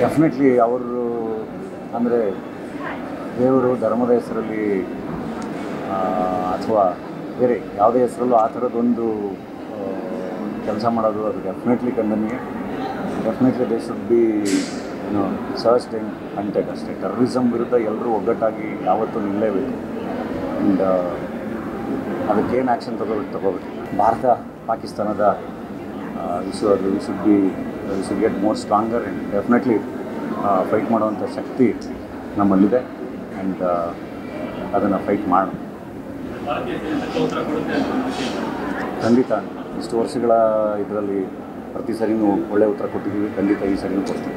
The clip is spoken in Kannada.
ಡೆಫಿನೆಟ್ಲಿ ಅವರು ಅಂದರೆ ದೇವರು ಧರ್ಮದ ಹೆಸರಲ್ಲಿ ಅಥವಾ ಬೇರೆ ಯಾವುದೇ ಹೆಸರಲ್ಲೂ ಆ ಥರದ್ದೊಂದು ಕೆಲಸ ಮಾಡೋದು ಅದು ಡೆಫಿನೆಟ್ಲಿ ಖಂಡನೀಯ. Definitely they should be searched and hunted ಅಷ್ಟೇ. ಟೆರರಿಸಮ್ ವಿರುದ್ಧ ಎಲ್ಲರೂ ಒಗ್ಗಟ್ಟಾಗಿ ಯಾವತ್ತೂ ನಿಲ್ಲಲೇಬೇಕು. ಆ್ಯಂಡ್ ಅದಕ್ಕೇನು ಆ್ಯಕ್ಷನ್ ತಗೋಬೇಕು. ಭಾರತ ಪಾಕಿಸ್ತಾನದ ಇಶ್ಯೂ ಅದು we should get more stronger and definitely fight ಮಾಡುವಂಥ ಶಕ್ತಿ ನಮ್ಮಲ್ಲಿದೆ. ಆ್ಯಂಡ್ ಅದನ್ನು ಫೈಟ್ ಮಾಡೋಣ. ಖಂಡಿತ ಇಷ್ಟು ವರ್ಷಗಳ ಇದರಲ್ಲಿ ಪ್ರತಿ ಸರಿನೂ ಒಳ್ಳೆಯ ಉತ್ತರ ಕೊಟ್ಟಿದ್ದೀವಿ. ಖಂಡಿತ ಈ ಸರಿನೂ ಕೊಡ್ತೀವಿ.